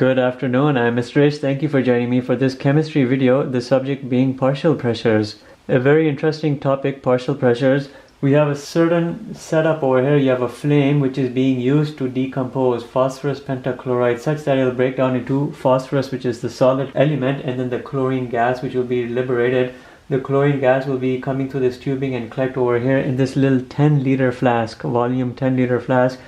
Good afternoon, I'm Mr. Rich. Thank you for joining me for this chemistry video, the subject being partial pressures. A very interesting topic, partial pressures. We have a certain setup over here. You have a flame which is being used to decompose phosphorus pentachloride such that it will break down into phosphorus, which is the solid element, and then the chlorine gas which will be liberated. The chlorine gas will be coming through this tubing and collect over here in this little 10-liter flask, volume 10-liter flask.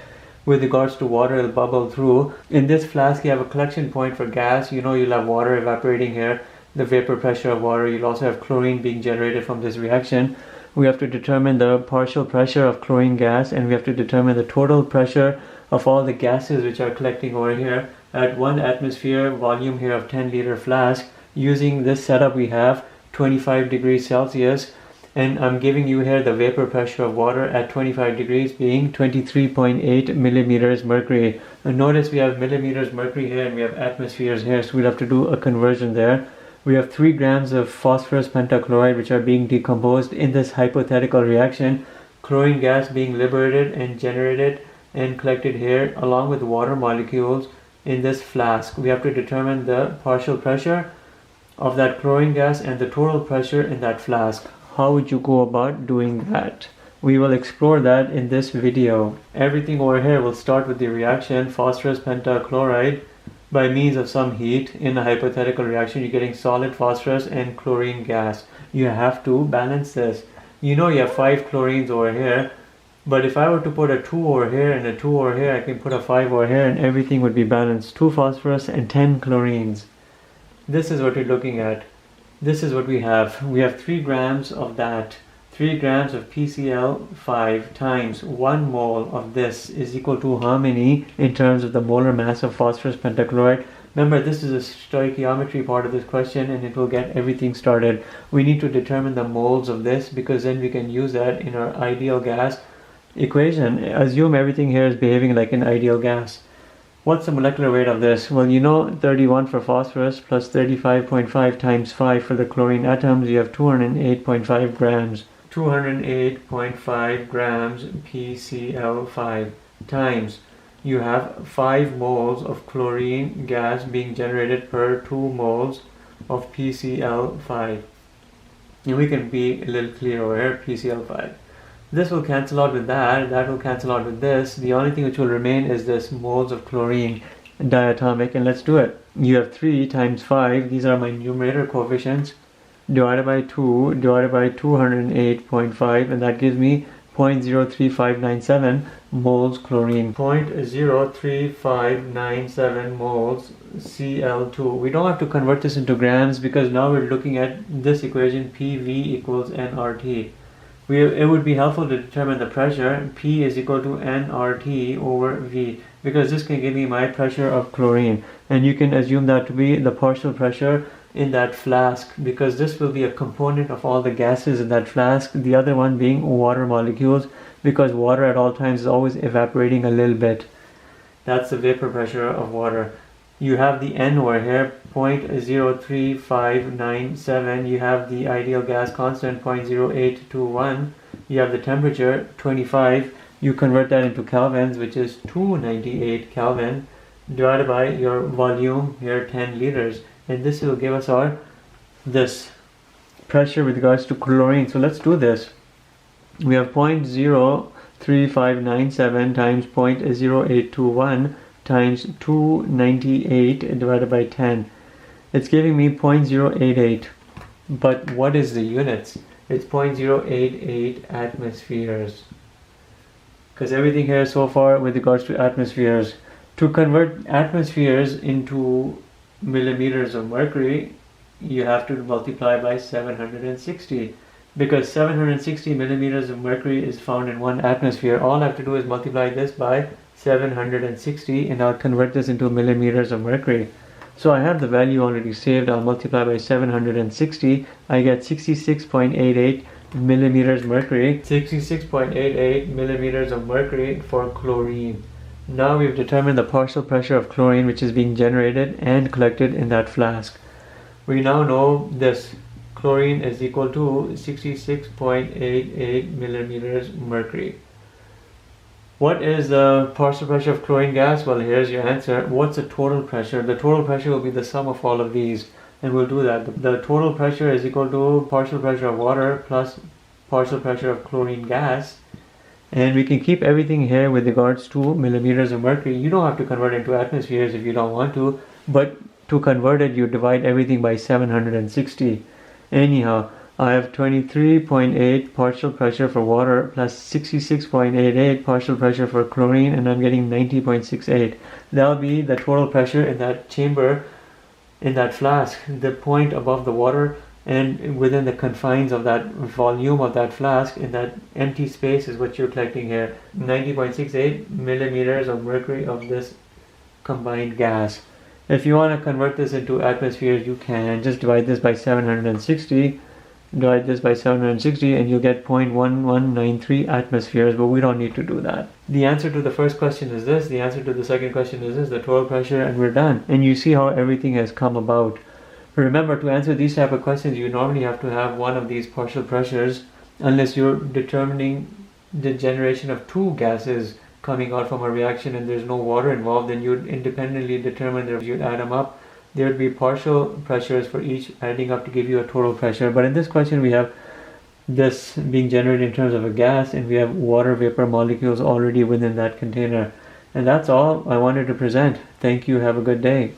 With regards to water, it'll bubble through. In this flask, you have a collection point for gas. You know you'll have water evaporating here, the vapor pressure of water. You'll also have chlorine being generated from this reaction. We have to determine the partial pressure of chlorine gas, and we have to determine the total pressure of all the gases which are collecting over here at 1 atmosphere volume here of 10-liter flask. Using this setup, we have 25 degrees Celsius. And I'm giving you here the vapor pressure of water at 25 degrees being 23.8 millimeters mercury. And notice we have millimeters mercury here and we have atmospheres here, so we'll have to do a conversion there. We have 3 grams of phosphorus pentachloride which are being decomposed in this hypothetical reaction. Chlorine gas being liberated and generated and collected here along with water molecules in this flask. We have to determine the partial pressure of that chlorine gas and the total pressure in that flask. How would you go about doing that? We will explore that in this video. Everything over here will start with the reaction phosphorus pentachloride by means of some heat. In a hypothetical reaction, you're getting solid phosphorus and chlorine gas. You have to balance this. You know you have 5 chlorines over here, but if I were to put a 2 over here and a 2 over here, I can put a 5 over here and everything would be balanced. 2 phosphorus and 10 chlorines. This is what we're looking at. This is what we have. We have 3 grams of that. 3 grams of PCl5 times 1 mole of this is equal to how many in terms of the molar mass of phosphorus pentachloride? Remember, this is a stoichiometry part of this question and it will get everything started. We need to determine the moles of this because then we can use that in our ideal gas equation. Assume everything here is behaving like an ideal gas. What's the molecular weight of this? Well, you know 31 for phosphorus plus 35.5 times 5 for the chlorine atoms. You have 208.5 grams. 208.5 grams PCl5 times. You have 5 moles of chlorine gas being generated per 2 moles of PCl5. And we can be a little clear over here, PCl5. This will cancel out with that will cancel out with this. The only thing which will remain is this moles of chlorine diatomic, and let's do it. You have 3 times 5, these are my numerator coefficients, divided by 2, divided by 208.5, and that gives me 0.03597 moles chlorine. 0.03597 moles Cl2. We don't have to convert this into grams because now we're looking at this equation, PV equals nRT. It would be helpful to determine the pressure. P is equal to nRT over V, because this can give me my pressure of chlorine, and you can assume that to be the partial pressure in that flask because this will be a component of all the gases in that flask, the other one being water molecules because water at all times is always evaporating a little bit. That's the vapor pressure of water. You have the N over here, 0.03597. You have the ideal gas constant, 0.0821. You have the temperature, 25. You convert that into kelvins, which is 298 Kelvin, divided by your volume here, 10 liters. And this will give us this pressure with regards to chlorine. So let's do this. We have 0.03597 times 0.0821 times 298 divided by 10. It's giving me 0.088. But what is the units? It's 0.088 atmospheres. Because everything here so far with regards to atmospheres. To convert atmospheres into millimeters of mercury, you have to multiply by 760. Because 760 millimeters of mercury is found in 1 atmosphere. All I have to do is multiply this by 760 and I'll convert this into millimeters of mercury. So I have the value already saved. I'll multiply by 760. I get 66.88 millimeters mercury. 66.88 millimeters of mercury for chlorine. Now we've determined the partial pressure of chlorine which is being generated and collected in that flask. We now know this. Chlorine is equal to 66.88 millimeters mercury. What is the partial pressure of chlorine gas? Well, here's your answer. What's the total pressure? The total pressure will be the sum of all of these, and we'll do that. The total pressure is equal to partial pressure of water plus partial pressure of chlorine gas. And we can keep everything here with regards to millimeters of mercury. You don't have to convert it into atmospheres if you don't want to, but to convert it, you divide everything by 760. Anyhow, I have 23.8 partial pressure for water plus 66.88 partial pressure for chlorine, and I'm getting 90.68. That'll be the total pressure in that chamber, in that flask, the point above the water, and within the confines of that volume of that flask, in that empty space is what you're collecting here. 90.68 millimeters of mercury of this combined gas. If you want to convert this into atmospheres, you can just divide this by 760. Divide this by 760 and you'll get 0.1193 atmospheres, but we don't need to do that. The answer to the first question is this, the answer to the second question is this, the total pressure, and we're done. And you see how everything has come about. Remember, to answer these type of questions, you normally have to have one of these partial pressures, unless you're determining the generation of two gases coming out from a reaction and there's no water involved, then you'd independently determine that you'd add them up. There would be partial pressures for each adding up to give you a total pressure. But in this question, we have this being generated in terms of a gas, and we have water vapor molecules already within that container. And that's all I wanted to present. Thank you. Have a good day.